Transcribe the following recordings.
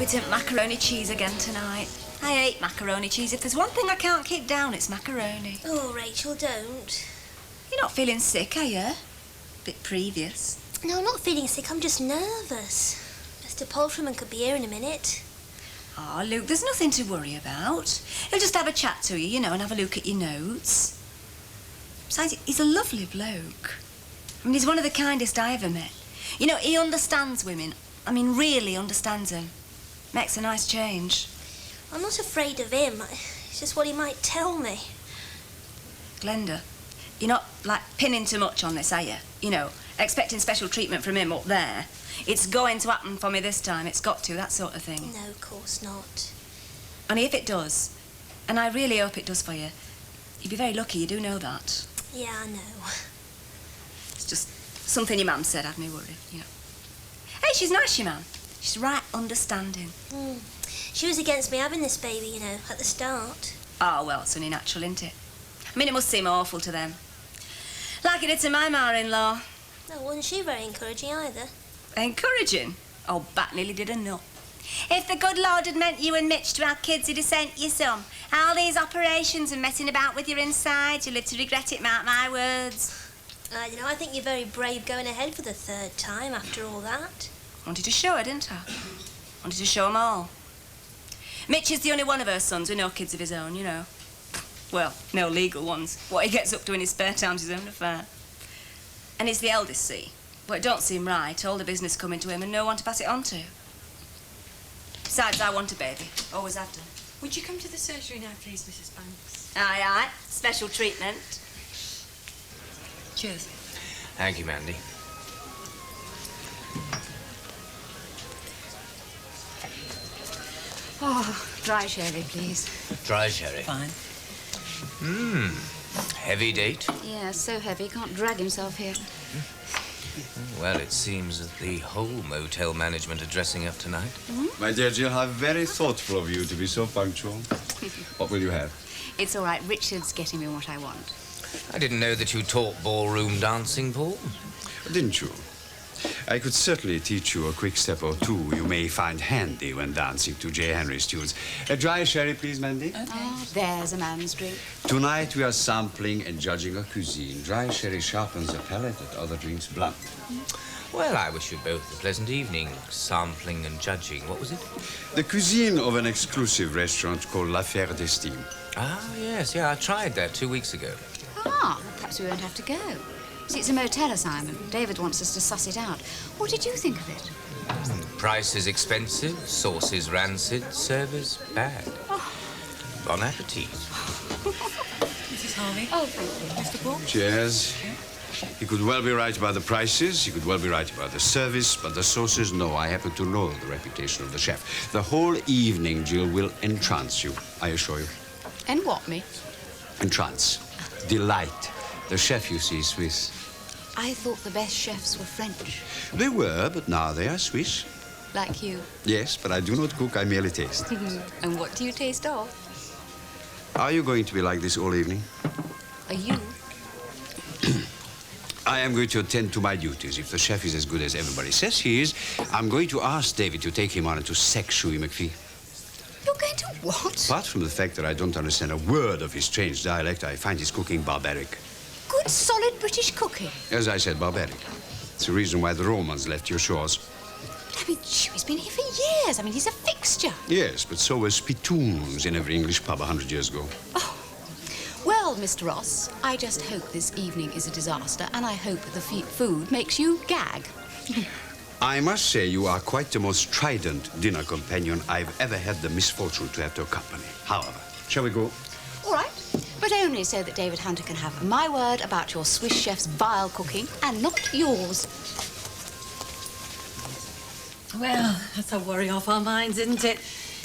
Intermittent macaroni cheese again tonight. I hate macaroni cheese. If there's one thing I can't keep down, it's macaroni. Oh, Rachel, don't. You're not feeling sick, are you? Bit previous. No, I'm not feeling sick. I'm just nervous. Mr. Poltherman could be here in a minute. Oh, Luke, there's nothing to worry about. He'll just have a chat to you, you know, and have a look at your notes. Besides, he's a lovely bloke. I mean, he's one of the kindest I ever met. You know, he understands women. I mean, really understands them. Makes a nice change. I'm not afraid of him. It's just what he might tell me. Glenda, you're not, like, pinning too much on this, are you? You know, expecting special treatment from him up there. It's going to happen for me this time. It's got to, that sort of thing. No, of course not. Only if it does, and I really hope it does for you, you'd be very lucky, you do know that. Yeah, I know. It's just something your mum said had me worried, you know. Hey, she's nice, your mum. She's right understanding. She was against me having this baby, you know, at the start. Oh, well, it's only natural, isn't it? I mean, it must seem awful to them. Like it did to my ma-in-law. No, wasn't she very encouraging either? Encouraging? Oh, Bat nearly did a nut. If the good Lord had meant you and Mitch to have kids, he'd have sent you some. All these operations and messing about with your insides, you'll live to regret it, mark my words. I don't know, I think you're very brave going ahead for the third time after all that. Wanted to show her, didn't I? Wanted to show them all. Mitch is the only one of her sons with no kids of his own, you know. Well, no legal ones. What he gets up to in his spare time's his own affair. And he's the eldest, see? But it don't seem right, all the business coming to him and no one to pass it on to. Besides, I want a baby. Always have done. Would you come to the surgery now, please, Mrs. Banks? Aye, aye. Special treatment. Cheers. Thank you, Mandy. Oh, dry sherry, please. Dry sherry. Fine. Heavy date? Yeah, so heavy, can't drag himself here. Well, it seems that the whole motel management are dressing up tonight. My dear Jill, how very thoughtful of you to be so punctual. What will you have? It's all right. Richard's getting me what I want. I didn't know that you taught ballroom dancing, Paul. Didn't you? I could certainly teach you a quick step or two you may find handy when dancing to J. Henry's tunes. A dry sherry, please, Mandy. Okay. Oh, there's a man's drink. Tonight we are sampling and judging a cuisine. Dry sherry sharpens the palate, and other drinks blunt. Well, I wish you both a pleasant evening. Sampling and judging. What was it? The cuisine of an exclusive restaurant called L'Affaire d'Estime. Ah, yes, yeah, I tried that 2 weeks ago. Ah, perhaps we won't have to go. See, it's a motel assignment. David wants us to suss it out. What did you think of it? Price is expensive, sauce is rancid, service bad. Oh. Bon appetit. Mrs. Harvey. Oh, thank you. Mr. Paul. Cheers. He could well be right about the prices, he could well be right about the service, but the sauces, no. I happen to know the reputation of the chef. The whole evening, Jill, will entrance you, I assure you. And what, me? Entrance. Delight. The chef, you see, is Swiss. I thought the best chefs were French. They were, but now they are Swiss. Like you. Yes, but I do not cook, I merely taste. And what do you taste of? Are you going to be like this all evening? Are you? I am going to attend to my duties. If the chef is as good as everybody says he is, I'm going to ask David to take him on to Sec Shuey McPhee. You're going to what? Apart from the fact that I don't understand a word of his strange dialect, I find his cooking barbaric. Good, solid British cooking. As I said, barbaric. It's the reason why the Romans left your shores. But I mean, Shuey's been here for years. I mean, he's a fixture. Yes, but so were spittoons in every English pub 100 years ago. Oh. Well, Mr. Ross, I just hope this evening is a disaster, and I hope the food makes you gag. I must say you are quite the most strident dinner companion I've ever had the misfortune to have to accompany. However, shall we go? All right, but only so that David Hunter can have my word about your Swiss chef's vile cooking and not yours. Well, that's a worry off our minds, isn't it?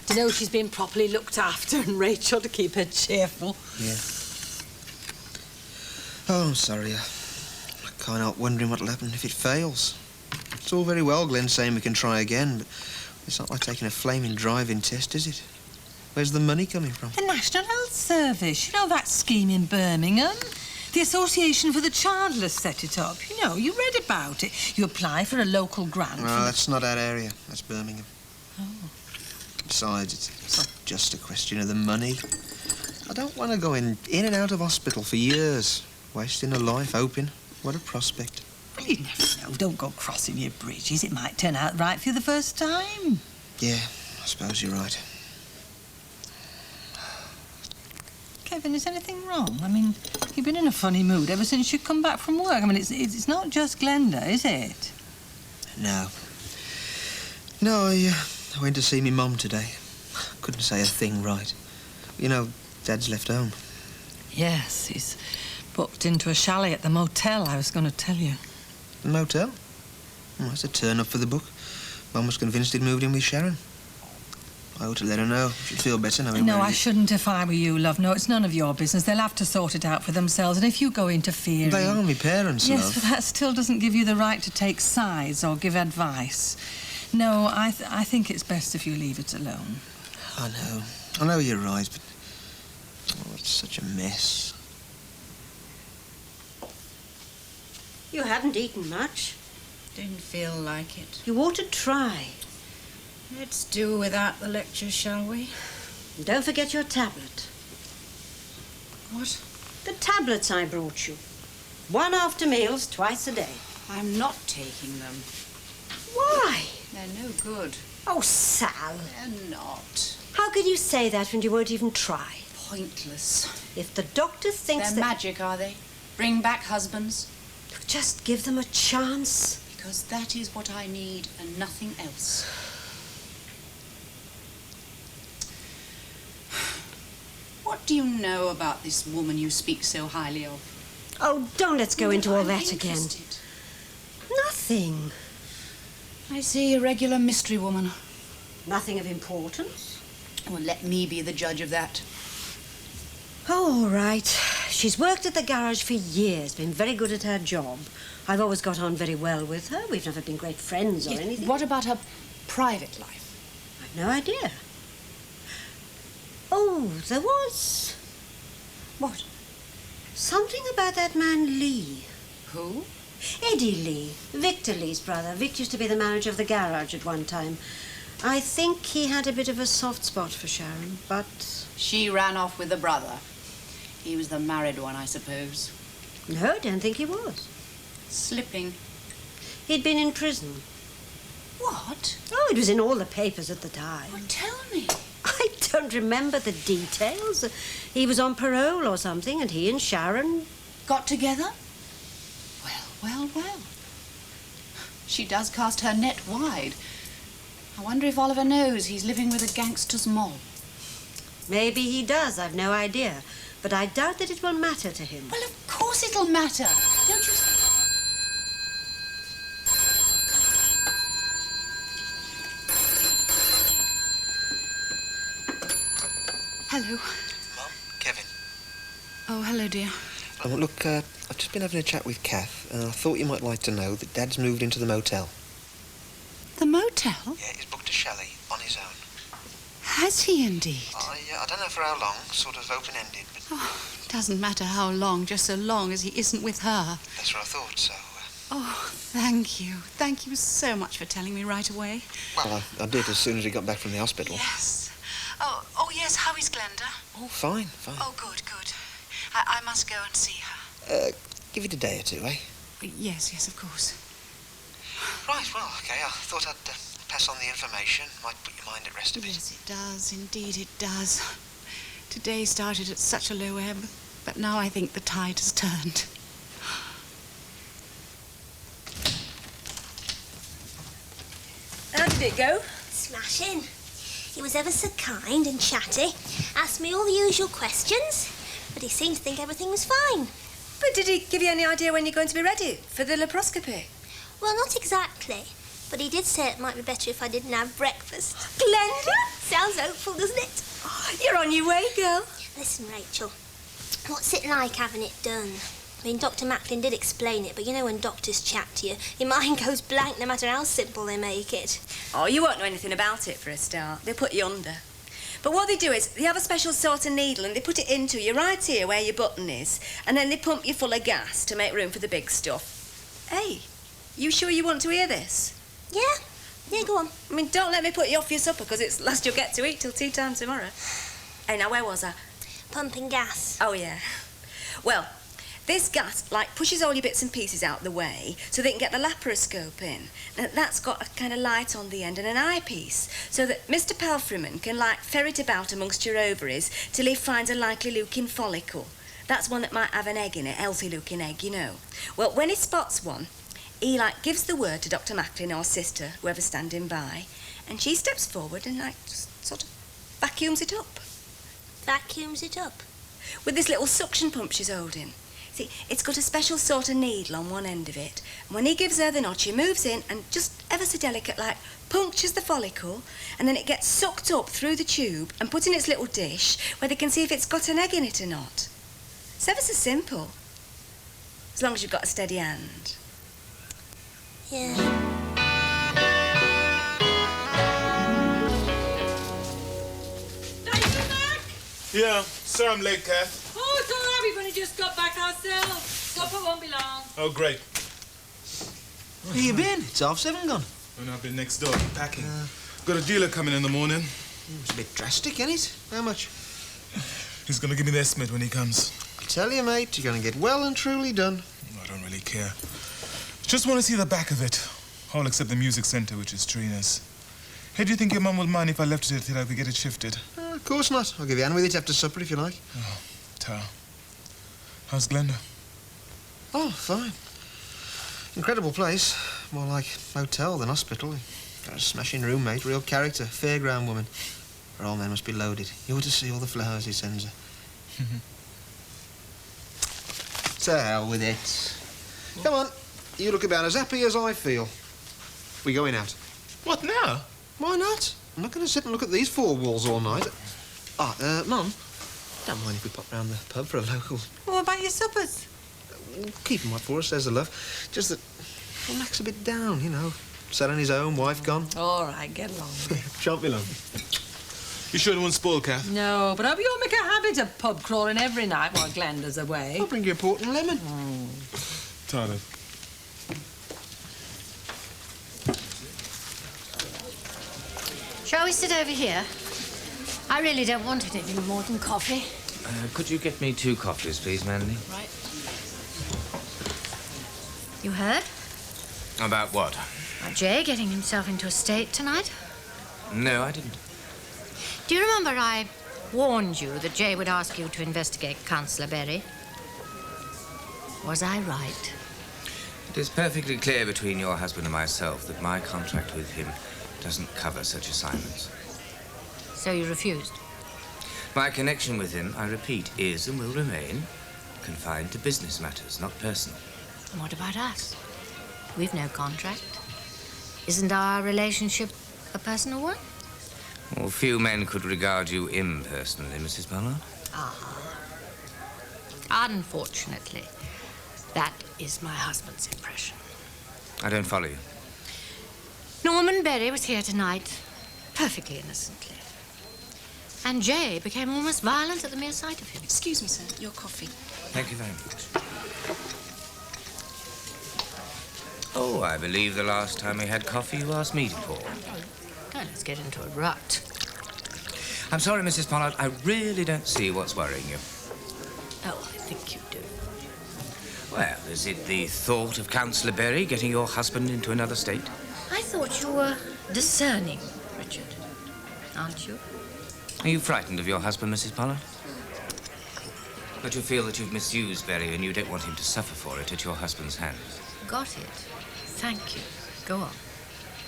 To know she's been properly looked after and Rachel to keep her cheerful. Yeah. Oh, I'm sorry. I can't help wondering what'll happen if it fails. It's all very well Glenn saying we can try again, but it's not like taking a flaming driving test, is it? Where's the money coming from? The National Health Service. You know that scheme in Birmingham? The Association for the Childless set it up. You know, you read about it. You apply for a local grant. No, that's not that area. That's Birmingham. Oh. Besides, it's not just a question of the money. I don't want to go in and out of hospital for years, wasting a life hoping. What a prospect. Well, you never know. Don't go crossing your bridges. It might turn out right for you the first time. Yeah, I suppose you're right. Kevin, is anything wrong? I mean, you've been in a funny mood ever since you come back from work. I mean, it's not just Glenda, is it? No. No, I went to see me mum today. Couldn't say a thing right. You know, Dad's left home. Yes, he's booked into a chalet at the motel, I was going to tell you. The motel? Oh, that's a turn-up for the book. Mum was convinced he'd moved in with Sharon. I ought to let her know. She'd feel better knowing No, where I he... shouldn't if I were you, love. No, it's none of your business. They'll have to sort it out for themselves, and if you go interfering... They are my parents, Yes, love. but that still doesn't give you the right to take sides or give advice. No, I think it's best if you leave it alone. I know. I know you're right, but... Oh, it's such a mess. You haven't eaten much. Didn't feel like it. You ought to try. Let's do without the lecture, shall we? And don't forget your tablet. What? The tablets I brought you. One after meals, twice a day. I'm not taking them. Why? They're no good. Oh, Sal. They're not. How could you say that when you won't even try? Pointless. If the doctor thinks They're that... magic, are they? Bring back husbands? Just give them a chance. Because that is what I need and nothing else. What do you know about this woman you speak so highly of? Oh, don't let's go into all that again. Interested. Nothing. I see a regular mystery woman. Nothing of importance. Well, let me be the judge of that. Oh, all right. She's worked at the garage for years, been very good at her job. I've always got on very well with her. We've never been great friends or anything. What about her private life? I've no idea. Oh, there was... What? Something about that man Lee. Who? Eddie Lee, Victor Lee's brother. Vic used to be the manager of the garage at one time. I think he had a bit of a soft spot for Sharon, but... She ran off with the brother. He was the married one, I suppose. No, I don't think he was. Slipping. He'd been in prison. What? Oh, it was in all the papers at the time. Well, tell me. I don't remember the details. He was on parole or something, and he and Sharon... Got together? Well. She does cast her net wide. I wonder if Oliver knows he's living with a gangster's mob. Maybe he does, I've no idea. But I doubt that it will matter to him. Well, of course it'll matter. Don't you... Hello. Mum, Kevin. Oh, hello, dear. Oh, look, I've just been having a chat with Kath, and I thought you might like to know that Dad's moved into the motel. The motel? Yeah, he's booked a chalet on his own. Has he indeed? I don't know for how long, sort of open-ended, but... Oh, doesn't matter how long, just so long as he isn't with her. That's what I thought, so... Oh, thank you. Thank you so much for telling me right away. Well, I did as soon as he got back from the hospital. Yes. Oh, yes, how is Glenda? Oh, fine. Oh, good. I must go and see her. Give it a day or two, eh? Yes, of course. Right, well, OK, I thought I'd pass on the information. Might put your mind at rest a bit. Yes, it does. Indeed, it does. Today started at such a low ebb, but now I think the tide has turned. How did it go? Smashing. He was ever so kind and chatty. Asked me all the usual questions, but he seemed to think everything was fine. But did he give you any idea when you're going to be ready for the laparoscopy? Well, not exactly, but he did say it might be better if I didn't have breakfast. Glenda? Sounds hopeful, doesn't it? You're on your way, girl. Listen, Rachel, what's it like having it done? I mean, Dr. Macklin did explain it, but you know when doctors chat to you, your mind goes blank no matter how simple they make it. Oh, you won't know anything about it for a start. They put you under. But what they do is, they have a special sort of needle and they put it into you right here where your button is, and then they pump you full of gas to make room for the big stuff. Hey, you sure you want to hear this? Yeah, Yeah, go on. I mean, don't let me put you off your supper, because it's the last you'll get to eat till tea time tomorrow. Hey, now, where was I? Pumping gas. Oh, yeah. Well, this gas, like, pushes all your bits and pieces out the way so they can get the laparoscope in. And that's got a kind of light on the end and an eyepiece, so that Mr. Pelfreyman can, like, ferret about amongst your ovaries till he finds a likely-looking follicle. That's one that might have an egg in it, healthy-looking egg, you know. Well, when he spots one, he, like, gives the word to Dr. Macklin or sister, whoever's standing by, and she steps forward and, like, just sort of vacuums it up. Vacuums it up? With this little suction pump she's holding. See, it's got a special sort of needle on one end of it. And when he gives her the nod, she moves in and just ever so delicate, like, punctures the follicle, and then it gets sucked up through the tube and put in its little dish where they can see if it's got an egg in it or not. It's ever so simple. As long as you've got a steady hand. Yeah. Yeah, sorry I'm late, Kath. Oh, it's all right. We've only just got back ourselves. Supper won't be long. Oh, great. Where you been? It's 7:30 gone. Oh, no, I've been next door, packing. Got a dealer coming in the morning. It's a bit drastic, ain't it? How much? He's going to give me the estimate when he comes. I tell you, mate, you're going to get well and truly done. I don't really care. Just want to see the back of it. All except the music centre, which is Trina's. Hey, do you think your mum will mind if I left it till I could get it shifted? Of course not. I'll give you a hand with it after supper if you like. Oh, Ta. How's Glenda? Oh, fine. Incredible place. More like motel than hospital. Got a smashing roommate, real character, fairground woman. Her old man must be loaded. You ought to see all the flowers he sends her. To hell with it. Come on. You look about as happy as I feel. We going out? What now? Why not? I'm not going to sit and look at these four walls all night. Mum, don't mind if we pop round the pub for a local. What about your suppers? Keep 'em up for us, says the love. Just that Mac's a bit down, you know. Selling his own, wife gone. All right, get along with it. Shan't be long. You sure it won't spoil, Kath? No, but I hope you'll make a habit of pub crawling every night while Glenda's away. I'll bring you a port and lemon. Tired. Shall we sit over here? I really don't want anything more than coffee. Could you get me 2 coffees, please, Mandy? Right. You heard? About what? About Jay getting himself into a state tonight? No, I didn't. Do you remember I warned you that Jay would ask you to investigate Councillor Berry? Was I right? It is perfectly clear between your husband and myself that my contract with him doesn't cover such assignments. So you refused? My connection with him, I repeat, is and will remain confined to business matters, not personal. And what about us? We've no contract. Isn't our relationship a personal one? Well, few men could regard you impersonally, Mrs. Pollard. Unfortunately, that is my husband's impression. I don't follow you. Norman Berry was here tonight, perfectly innocently. And Jay became almost violent at the mere sight of him. Excuse me, sir, your coffee. Thank you very much. Oh, I believe the last time we had coffee you asked me to pour. Now let's get into a rut. I'm sorry, Mrs. Pollard, I really don't see what's worrying you. Oh, I think you do. Well, is it the thought of Councillor Berry getting your husband into another state? I thought you were discerning, Richard. Aren't you? Are you frightened of your husband, Mrs. Pollard? But you feel that you've misused Berry and you don't want him to suffer for it at your husband's hands. Got it. Thank you. Go on.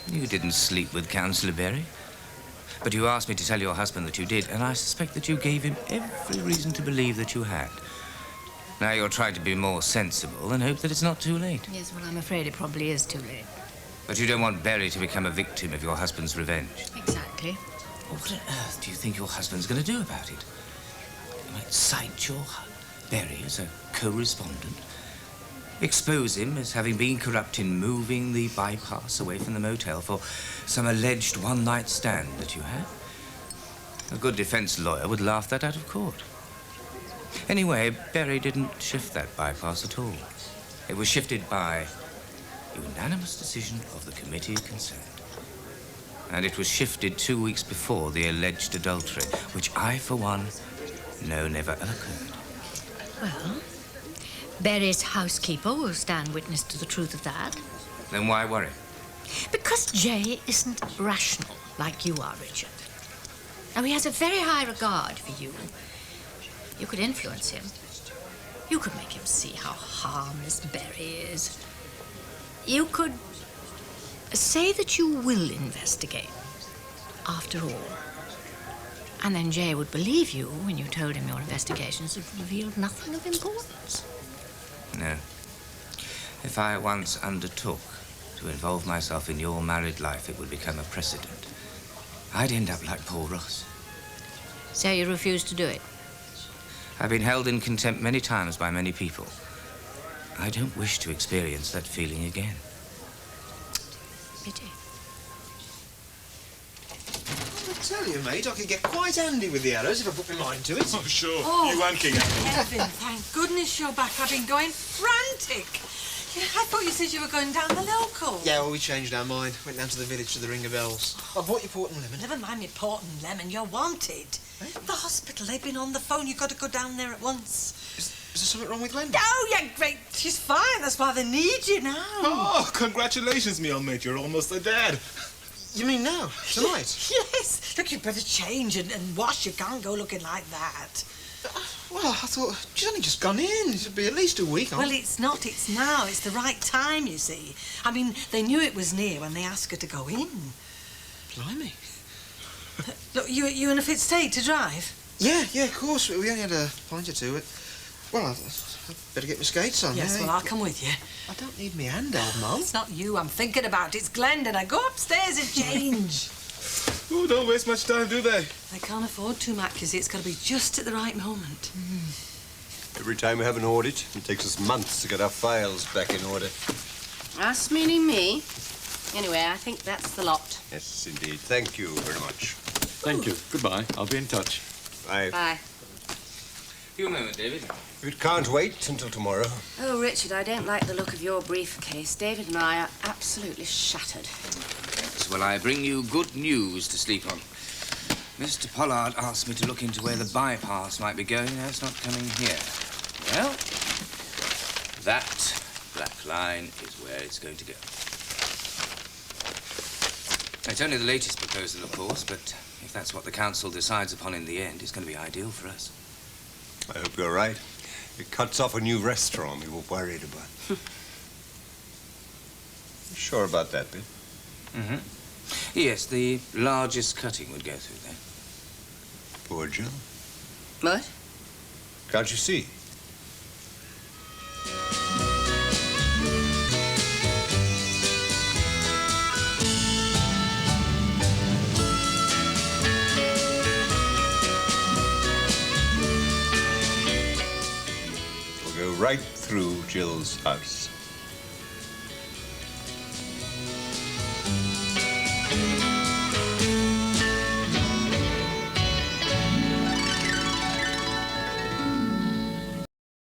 You didn't sleep with Councillor Berry. But you asked me to tell your husband that you did, and I suspect that you gave him every reason to believe that you had. Now you're trying to be more sensible and hope that it's not too late. Yes, well, I'm afraid it probably is too late. But you don't want Berry to become a victim of your husband's revenge. Exactly. Well, what on earth do you think your husband's going to do about it? You might cite your Berry as a co-respondent, expose him as having been corrupt in moving the bypass away from the motel for some alleged one-night stand that you had. A good defense lawyer would laugh that out of court. Anyway, Berry didn't shift that bypass at all. It was shifted by unanimous decision of the committee concerned. And it was shifted 2 weeks before the alleged adultery, which I, for one, know never occurred. Well, Berry's housekeeper will stand witness to the truth of that. Then why worry? Because Jay isn't rational like you are, Richard. Now, he has a very high regard for you. You could influence him. You could make him see how harmless Berry is. You could say that you will investigate, after all. And then Jay would believe you when you told him your investigations had revealed nothing of importance. No. If I once undertook to involve myself in your married life, it would become a precedent. I'd end up like poor Ross. So you refuse to do it? I've been held in contempt many times by many people. I don't wish to experience that feeling again. Pity. I tell you, mate, I could get quite handy with the arrows if I put my mind to it. Oh, sure. Oh, you and King Apple. Kevin, thank goodness you're back. I've been going frantic. Yeah, I thought you said you were going down the local. Yeah, well, we changed our mind. Went down to the village to the Ring of Bells. I bought you port and lemon. Never mind me port and lemon, you're wanted. Eh? The hospital, they've been on the phone. You've got to go down there at once. Is there something wrong with Glenda? Oh, yeah, great. She's fine. That's why they need you now. Oh, congratulations, me old mate. You're almost a dad. You mean now? Tonight? Yes. Look, you better change and wash. You can't go looking like that. Well, I thought she's only just gone in. It'll be at least a week. Well, it's not. It's now. It's the right time, you see. I mean, they knew it was near when they asked her to go in. Blimey. Look, you in a fit state to drive? Yeah, of course. We only had a pint or two. Well, I'd better get my skates on. Yes, yeah. well, I'll come with you. I don't need me hand held, Mum. It's not you I'm thinking about. It's Glenda. Now go upstairs and change. Oh, don't waste much time, do they? They can't afford to, Mac, you see. It's got to be just at the right moment. Every time we have an audit, it takes us months to get our files back in order. Us meaning me. Anyway, I think that's the lot. Yes, indeed. Thank you very much. Thank you. Goodbye. I'll be in touch. Bye. Bye. You a moment, David. It can't wait until tomorrow. Oh, Richard, I don't like the look of your briefcase. David and I are absolutely shattered. Yes, well, I bring you good news to sleep on. Mr. Pollard asked me to look into where the bypass might be going. Now it's not coming here. Well, that black line is where it's going to go. It's only the latest proposal, of course, but if that's what the council decides upon in the end, it's going to be ideal for us. I hope you're right. It cuts off a new restaurant we were worried about. You sure about that, Bill? Mm-hmm. Yes, the largest cutting would go through there. Poor Jill. What? Can't you see? We'll go right through Jill's house.